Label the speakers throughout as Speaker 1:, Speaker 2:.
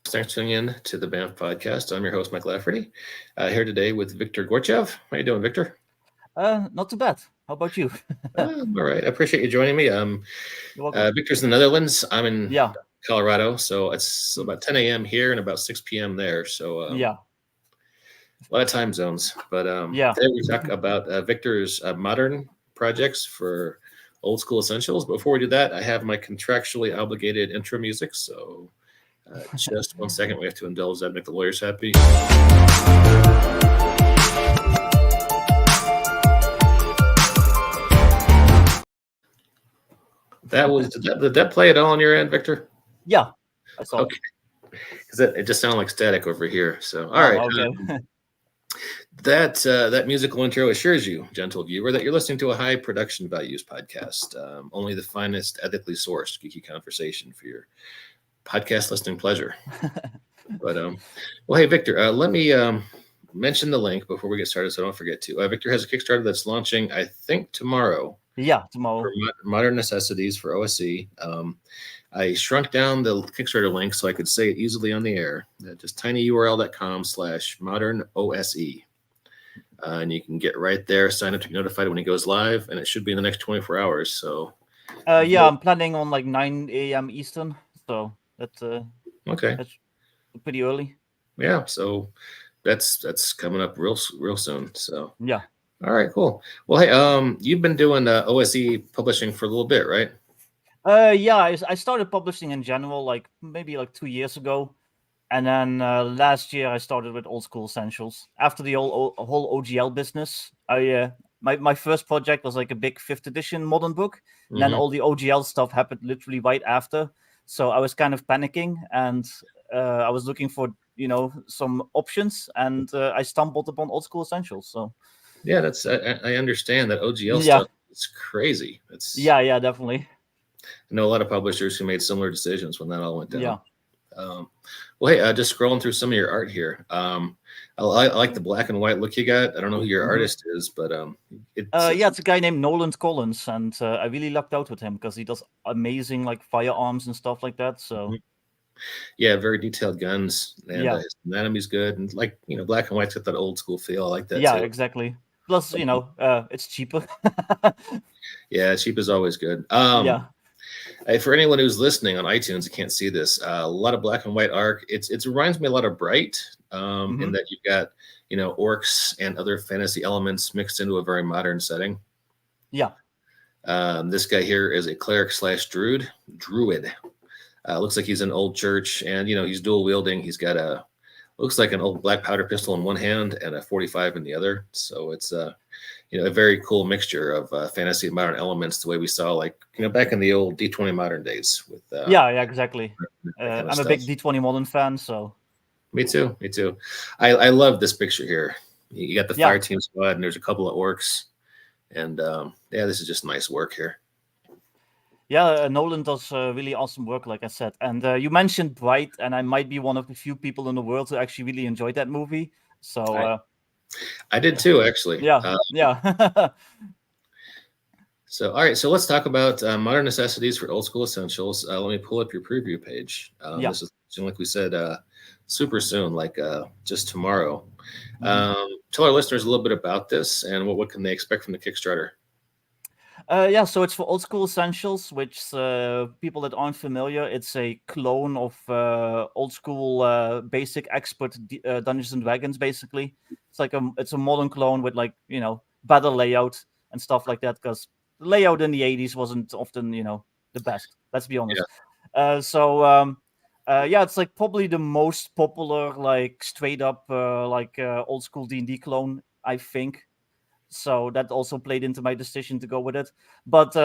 Speaker 1: Thanks for tuning in to the BAMF podcast. I'm your host, Mike Lafferty, here today with Viktor Gorchev. How you doing, Victor?
Speaker 2: Not too bad. How about you?
Speaker 1: All right. I appreciate you joining me.
Speaker 2: You're welcome.
Speaker 1: Victor's in the Netherlands. I'm in
Speaker 2: Yeah,
Speaker 1: Colorado, so it's about 10 a.m. here and about 6 p.m. there. So
Speaker 2: yeah,
Speaker 1: a lot of time zones. But
Speaker 2: yeah.
Speaker 1: today we talk about Victor's modern projects for old school essentials. Before we do that, I have my contractually obligated intro music. So just 1 second, we have to indulge that, make the lawyers happy. Did that play at all on your end, Victor?
Speaker 2: Yeah, I saw.
Speaker 1: Okay, because it just sounded like static over here. So, all
Speaker 2: Oh,
Speaker 1: right.
Speaker 2: okay.
Speaker 1: That musical intro assures you, gentle viewer, that you're listening to a high production values podcast. Only the finest, ethically sourced geeky conversation for your podcast listening pleasure. But well, hey, Victor, let me mention the link before we get started, so I don't forget to. Victor has a Kickstarter that's launching, I think, tomorrow.
Speaker 2: Yeah, tomorrow.
Speaker 1: For Modern Necessities for OSE. I shrunk down the Kickstarter link so I could say it easily on the air. Just tinyurl.com/modernose. And you can get right there, sign up to be notified when it goes live, and it should be in the next 24 hours. So,
Speaker 2: yeah, I'm planning on like 9 a.m. Eastern, so that's
Speaker 1: okay,
Speaker 2: that's pretty early.
Speaker 1: yeah. So that's coming up real soon. So,
Speaker 2: Yeah.
Speaker 1: All right, cool. Well, hey, you've been doing OSE publishing for a little bit, right?
Speaker 2: Yeah, I started publishing in general like maybe like 2 years ago, and then last year I started with Old School Essentials. After the whole OGL business, my first project was like a big 5th edition modern book, and then all the OGL stuff happened literally right after. So I was kind of panicking, and I was looking for some options, and I stumbled upon Old School Essentials. So
Speaker 1: yeah, that's I understand that OGL
Speaker 2: yeah.
Speaker 1: stuff. It's crazy.
Speaker 2: Yeah, definitely.
Speaker 1: I know a lot of publishers who made similar decisions when that all went down.
Speaker 2: Yeah.
Speaker 1: Well, hey, just scrolling through some of your art here. I like the black and white look you got. I don't know who your artist is, but
Speaker 2: it's a guy named Nolan Collins, and I really lucked out with him because he does amazing like firearms and stuff like that. So
Speaker 1: yeah, very detailed guns, and
Speaker 2: yeah,
Speaker 1: his anatomy's good, and like black and white's got that old school feel. I like that.
Speaker 2: Yeah,
Speaker 1: too.
Speaker 2: Exactly. Plus, it's cheaper.
Speaker 1: Yeah, cheap is always good.
Speaker 2: Yeah.
Speaker 1: For anyone who's listening on iTunes, you can't see this. A lot of black and white art. It reminds me a lot of Bright, in that you've got orcs and other fantasy elements mixed into a very modern setting.
Speaker 2: Yeah.
Speaker 1: This guy here is a cleric / druid. Looks like he's in an old church, and he's dual wielding. He's got looks like an old black powder pistol in one hand and a 45 in the other. So it's a very cool mixture of fantasy and modern elements, the way we saw like back in the old D20 modern days with
Speaker 2: yeah, exactly. I'm a big D20 modern fan, so
Speaker 1: me too. I love this picture here. You got the fire team squad, and there's a couple of orcs, and this is just nice work here.
Speaker 2: Yeah, Nolan does really awesome work, like I said. And you mentioned Bright, and I might be one of the few people in the world who actually really enjoyed that movie. So
Speaker 1: I did too, actually.
Speaker 2: Yeah.
Speaker 1: So, all right. So let's talk about Modern Necessities for Old School Essentials. Let me pull up your preview page. This is, like we said, super soon, like just tomorrow. Tell our listeners a little bit about this and what can they expect from the Kickstarter.
Speaker 2: So it's for Old School Essentials, which people that aren't familiar, it's a clone of old school basic expert Dungeons and Dragons. Basically, it's a modern clone with better layout and stuff like that. Because the layout in the 80s wasn't often the best. Let's be honest. Yeah. It's like probably the most popular straight up old school D&D clone, I think. So that also played into my decision to go with it. But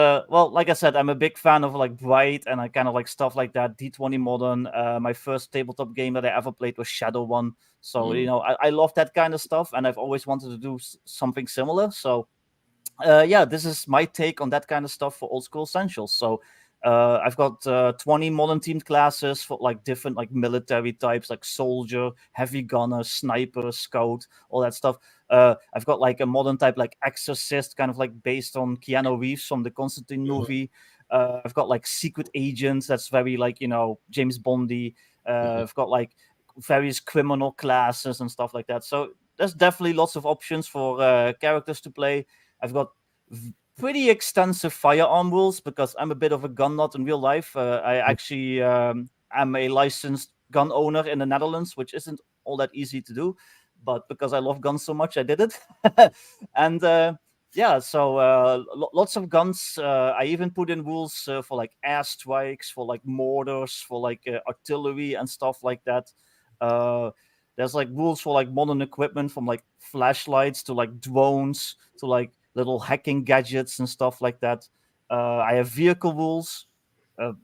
Speaker 2: like I said, I'm a big fan of Bright and I kind of like stuff like that. D20 Modern. My first tabletop game that I ever played was Shadow One. So I love that kind of stuff, and I've always wanted to do something similar. So this is my take on that kind of stuff for Old School Essentials. So I've got 20 modern themed classes for different military types, like soldier, heavy gunner, sniper, scout, all that stuff. I've got a modern type like exorcist, kind of based on Keanu Reeves from the Constantine movie. I've got secret agents, that's very James Bondy. I've got like various criminal classes and stuff like that. So there's definitely lots of options for characters to play. I've got pretty extensive firearm rules because I'm a bit of a gun nut in real life. I actually am a licensed gun owner in the Netherlands, which isn't all that easy to do. But because I love guns so much, I did it. And yeah, so lots of guns. I even put in rules for like airstrikes, for like mortars, for like artillery and stuff like that. There's like rules for like modern equipment, from like flashlights to like drones to like little hacking gadgets and stuff like that. I have vehicle rules.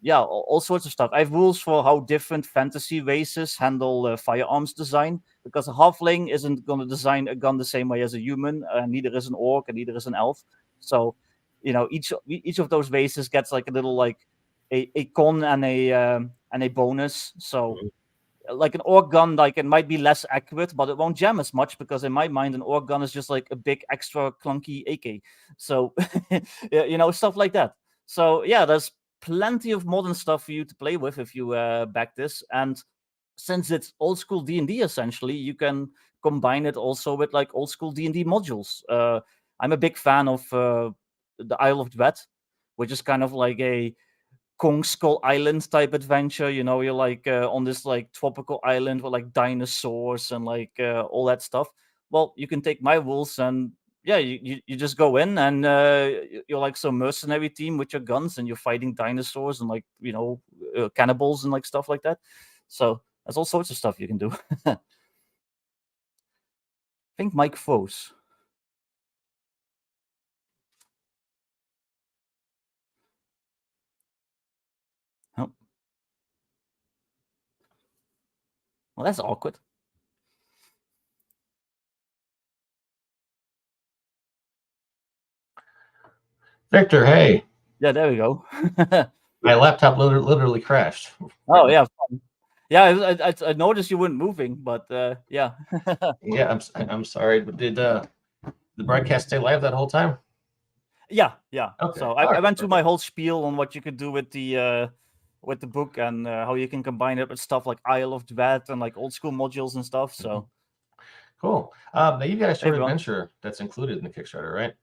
Speaker 2: Yeah, all sorts of stuff. I have rules for how different fantasy races handle firearms design, because a halfling isn't going to design a gun the same way as a human. Neither is an orc, and neither is an elf. So, each of those races gets like a little like a con and a bonus. So like an orc gun, like it might be less accurate, but it won't jam as much, because in my mind an orc gun is just like a big extra clunky AK. So stuff like that. So yeah, there's plenty of modern stuff for you to play with if you back this. And since it's old school D&D, essentially you can combine it also with like old school D&D modules. I'm a big fan of the Isle of Dread, which is kind of like a Kong Skull Island type adventure. You're like on this like tropical island with like dinosaurs and like all that stuff. Well, you can take my rules, and yeah, you just go in, and you're like some mercenary team with your guns, and you're fighting dinosaurs and like cannibals and like stuff like that. So there's all sorts of stuff you can do. I think Mike froze. Oh. Well, that's awkward.
Speaker 1: Victor, hey.
Speaker 2: Yeah, there we go.
Speaker 1: My laptop literally crashed.
Speaker 2: Oh yeah, fun. Yeah. I noticed you weren't moving, but yeah.
Speaker 1: Yeah, I'm sorry, but did the broadcast stay live that whole time?
Speaker 2: Yeah.
Speaker 1: Okay.
Speaker 2: So I went through my whole spiel on what you could do with the book, and how you can combine it with stuff like Isle of Dread and like old school modules and stuff. So
Speaker 1: cool. Now you've got a short
Speaker 2: everyone.
Speaker 1: adventure that's included in the Kickstarter, right?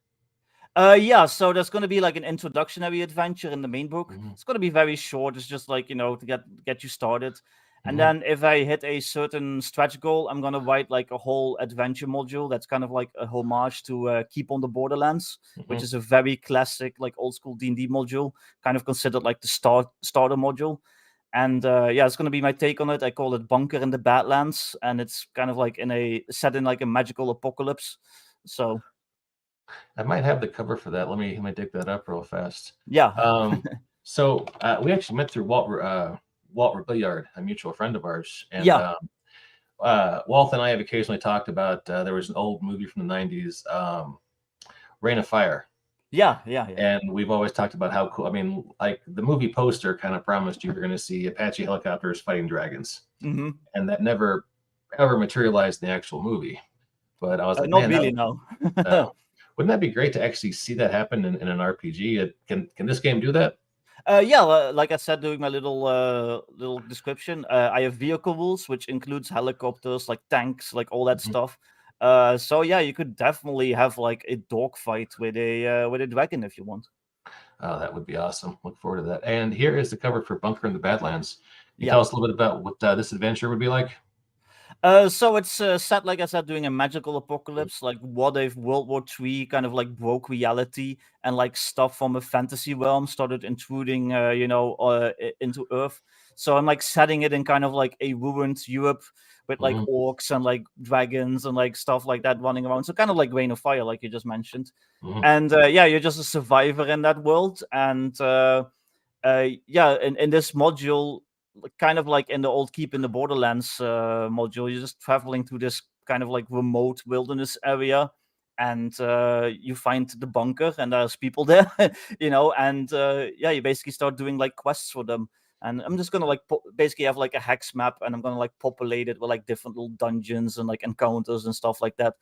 Speaker 2: Yeah, so there's going to be like an introductory adventure in the main book. It's going to be very short. It's just like, to get you started. And then if I hit a certain stretch goal, I'm going to write like a whole adventure module that's kind of like a homage to Keep on the Borderlands, which is a very classic, like old school D&D module, kind of considered like the starter module. And yeah, it's going to be my take on it. I call it Bunker in the Badlands, and it's kind of like set in like a magical apocalypse. So
Speaker 1: I might have the cover for that. Let me dig that up real fast.
Speaker 2: Yeah.
Speaker 1: So we actually met through Walt Billiard, a mutual friend of ours, and
Speaker 2: Yeah.
Speaker 1: Walt and I have occasionally talked about there was an old movie from the 90s, Rain of Fire.
Speaker 2: Yeah.
Speaker 1: And we've always talked about how cool. I mean, like the movie poster kind of promised you were going to see Apache helicopters fighting dragons, and that never ever materialized in the actual movie. But I was like,
Speaker 2: not
Speaker 1: man,
Speaker 2: really, no.
Speaker 1: wouldn't that be great to actually see that happen in an RPG? Can this game do that?
Speaker 2: Yeah, like I said during my little description, I have vehicle rules, which includes helicopters, like tanks, like all that stuff. So yeah, you could definitely have like a dogfight with a dragon if you want.
Speaker 1: Oh, that would be awesome. Look forward to that. And here is the cover for Bunker in the Badlands. Can you tell us a little bit about what this adventure would be like?
Speaker 2: So it's set, like I said, doing a magical apocalypse, like what if World War III kind of like broke reality, and like stuff from a fantasy realm started intruding, into Earth. So I'm like setting it in kind of like a ruined Europe with like orcs and like dragons and like stuff like that running around. So kind of like Rain of Fire, like you just mentioned. And yeah, you're just a survivor in that world. And yeah, in this module, kind of like in the old Keep in the Borderlands module, you're just traveling through this kind of like remote wilderness area, and you find the bunker, and there's people there, and yeah, you basically start doing like quests for them. And I'm just gonna like basically have like a hex map, and I'm gonna like populate it with like different little dungeons and like encounters and stuff like that.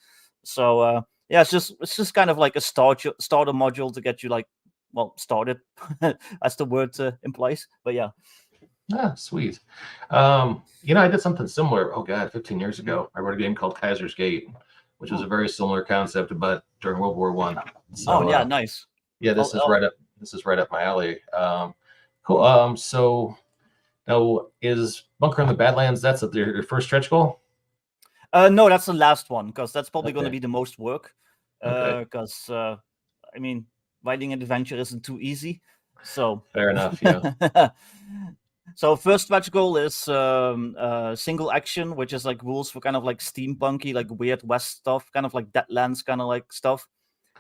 Speaker 2: So yeah, it's just kind of like a starter module to get you like, well, started, as the word implies. But yeah.
Speaker 1: Ah, sweet. I did something similar. Oh God, 15 years ago, I wrote a game called Kaiser's Gate, which was a
Speaker 2: Ooh.
Speaker 1: very similar concept, but during World War One.
Speaker 2: Oh,
Speaker 1: So,
Speaker 2: yeah, nice.
Speaker 1: yeah,
Speaker 2: I'll,
Speaker 1: this is right up my alley. Cool. So now is Bunker in the Badlands? That's your first stretch goal?
Speaker 2: no, that's the last one, because that's probably going to
Speaker 1: Okay.
Speaker 2: be the most work.
Speaker 1: Okay.
Speaker 2: Because I mean, writing an adventure isn't too easy. So,
Speaker 1: Fair enough. Yeah.
Speaker 2: so first stretch goal is single action, which is like rules for kind of like steampunky, like weird West stuff, kind of like Deadlands kind of like stuff.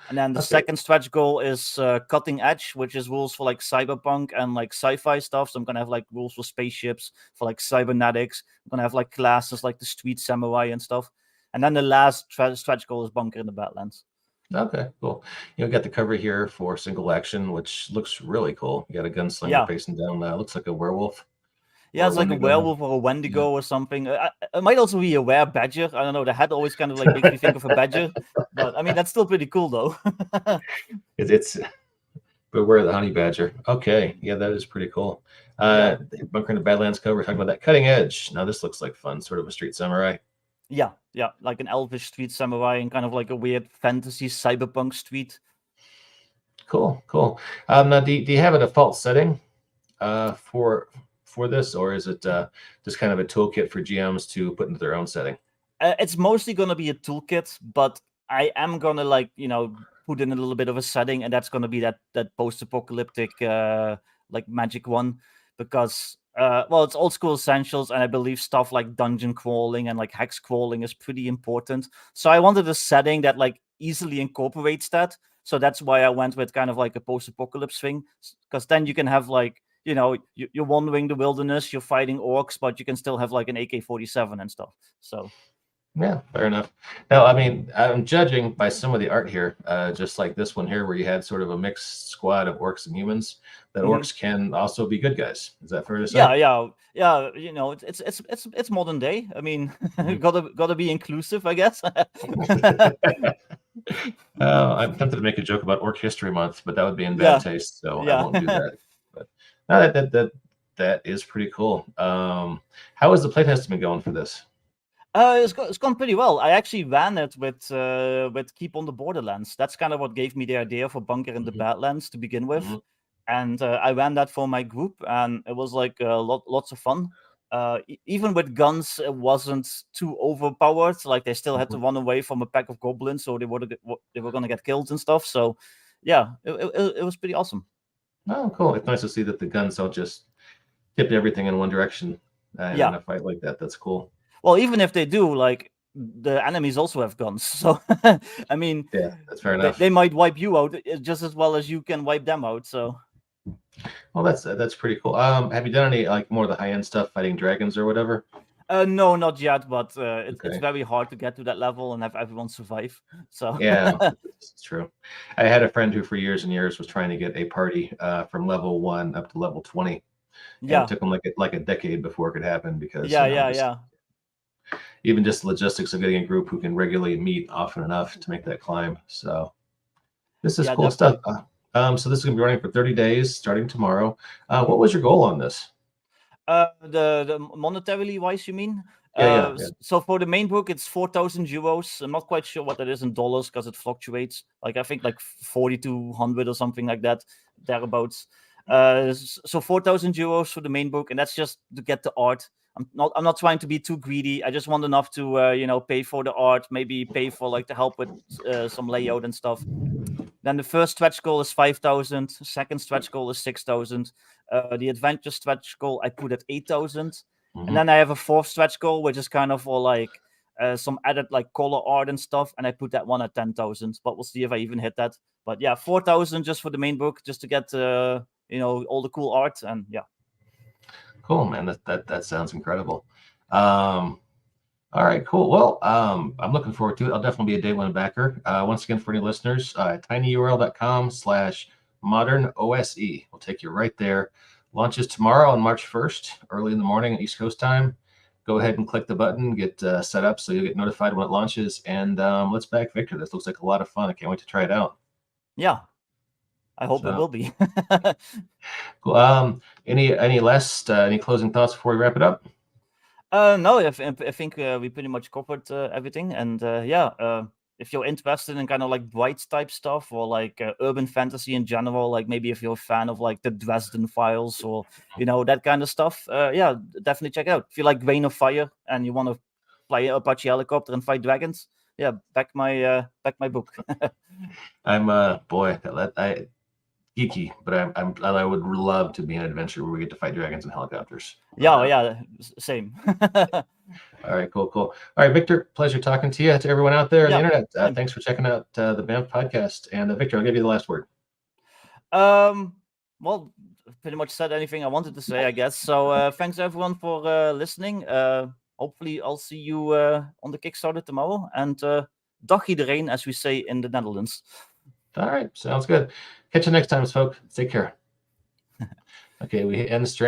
Speaker 2: And then the
Speaker 1: Okay.
Speaker 2: second stretch goal is cutting edge, which is rules for like cyberpunk and like sci-fi stuff. So I'm gonna have like rules for spaceships, for like cybernetics. I'm gonna have like classes like the street samurai and stuff. And then the last stretch goal is bunker in the Badlands.
Speaker 1: Okay. Cool. Got the cover here for single action, which looks really cool. You got a gunslinger
Speaker 2: Yeah,
Speaker 1: facing down. Looks like a werewolf
Speaker 2: yeah,
Speaker 1: or a
Speaker 2: it's like a
Speaker 1: Wendigo.
Speaker 2: werewolf or a
Speaker 1: Yeah.
Speaker 2: Wendigo or something. It might also be a were-badger. I don't know. The head always kind of like makes me think of a badger, but I mean that's still pretty cool though.
Speaker 1: It's Beware the honey badger. Okay. Yeah, that is pretty cool.
Speaker 2: Yeah.
Speaker 1: Bunker in the Badlands cover, talking about that cutting edge. Now this looks like fun, sort of a street samurai.
Speaker 2: Yeah, like an elvish street samurai and kind of like a weird fantasy cyberpunk street.
Speaker 1: Cool, cool. Now, do you have a default setting for this, or is it just kind of a toolkit for GMs to put into their own setting?
Speaker 2: It's mostly gonna be a toolkit, but I am gonna put in a little bit of a setting, and that's gonna be that post-apocalyptic like magic one, because well, it's old school essentials, and I believe stuff like dungeon crawling and like hex crawling is pretty important. So I wanted a setting that like easily incorporates that. So that's why I went with kind of like a post-apocalypse thing, because then you can have like you're wandering the wilderness, you're fighting orcs, but you can still have like an AK-47 and stuff. So
Speaker 1: Yeah, fair enough. Now, I mean, I'm judging by some of the art here, just like this one here, where you had sort of a mixed squad of orcs and humans, that
Speaker 2: mhm.
Speaker 1: orcs can also be good guys. Is that fair to say?
Speaker 2: Yeah. It's modern day. I mean,
Speaker 1: Mhm.
Speaker 2: gotta be inclusive, I guess.
Speaker 1: I'm tempted to make a joke about Orc History Month, but that would be in bad
Speaker 2: Yeah,
Speaker 1: taste, so I won't do
Speaker 2: yeah.
Speaker 1: that. But no, that is pretty cool. How has the playtesting been going for this?
Speaker 2: It's gone pretty well. I actually ran it with Keep on the Borderlands. That's kind of what gave me the idea for Bunker in the
Speaker 1: Mhm,
Speaker 2: Badlands to begin with,
Speaker 1: mhm,
Speaker 2: and I ran that for my group, and it was like lots of fun. Even with guns, it wasn't too overpowered. Like they still had to
Speaker 1: mhm.
Speaker 2: run away from a pack of goblins, so they were gonna get killed and stuff. So, yeah, it was pretty awesome.
Speaker 1: Oh, cool. It's nice to see that the guns don't just tip everything in one direction in
Speaker 2: Yeah.
Speaker 1: a fight like that. That's cool.
Speaker 2: Well, even if they do, like the enemies also have guns. So, I mean,
Speaker 1: Yeah, that's fair
Speaker 2: they
Speaker 1: enough.
Speaker 2: might wipe you out just as well as you can wipe them out. So,
Speaker 1: Well, that's pretty cool. Have you done any like more of the high end stuff, fighting dragons or whatever?
Speaker 2: no, not yet, but it's
Speaker 1: Okay.
Speaker 2: very hard to get to that level and have everyone survive. So,
Speaker 1: Yeah, it's true. I had a friend who, for years and years, was trying to get a party from level 1 up to level 20, and it
Speaker 2: yeah,
Speaker 1: took him like a decade before it could happen because just
Speaker 2: yeah.
Speaker 1: even just logistics of getting a group who can regularly meet often enough to make that climb. So this is
Speaker 2: Yeah,
Speaker 1: cool stuff.
Speaker 2: definitely.
Speaker 1: So this is gonna be running for 30 days, starting tomorrow. What was your goal on this?
Speaker 2: The monetarily wise, you mean?
Speaker 1: Yeah, yeah, yeah.
Speaker 2: So for the main book, it's 4,000 euros. I'm not quite sure what that is in dollars because it fluctuates. Like I think like 4,200 or something like that, thereabouts. So 4,000 euros for the main book, and that's just to get the art. I'm not trying to be too greedy. I just want enough to pay for the art, maybe pay for like the help with some layout and stuff. Then the first stretch goal is 5,000. Second stretch goal is 6,000. The adventure stretch goal I put at 8,000. And
Speaker 1: Mhm.
Speaker 2: then I have a fourth stretch goal, which is kind of for like some added like color art and stuff. And I put that one at 10,000. But we'll see if I even hit that. But yeah, 4,000 just for the main book, just to get all the cool art. And yeah.
Speaker 1: Cool, man. That sounds incredible. Um, All right, cool. Well, I'm looking forward to it. I'll definitely be a day one backer. Once again, for any listeners, tinyurl.com/modern OSE will take you right there. Launches tomorrow on March 1st, early in the morning, East Coast time. Go ahead and click the button, get set up so you'll get notified when it launches. And let's back Victor. This looks like a lot of fun. I can't wait to try it out.
Speaker 2: Yeah. I hope it
Speaker 1: So,
Speaker 2: will be.
Speaker 1: cool. Any closing thoughts before we wrap it up?
Speaker 2: No, I think we pretty much covered everything. And if you're interested in kind of like bright type stuff or like urban fantasy in general, like maybe if you're a fan of like the Dresden Files or that kind of stuff, definitely check it out. If you like Rain of Fire and you want to fly an Apache helicopter and fight dragons, back my book.
Speaker 1: I'm boy, geeky, but I would love to be an adventure where we get to fight dragons and helicopters.
Speaker 2: Same.
Speaker 1: All right, cool. All right, Victor, pleasure talking to you. To everyone out there on the internet,
Speaker 2: same.
Speaker 1: thanks for checking out the BAMF podcast. And Victor, I'll give you the last word.
Speaker 2: Well, pretty much said anything I wanted to say, I guess. So thanks everyone for listening. Hopefully I'll see you on the Kickstarter tomorrow. And dag iedereen, as we say in the Netherlands.
Speaker 1: All right, sounds good. Catch you next time, folks. Take care. Okay, we end the stream.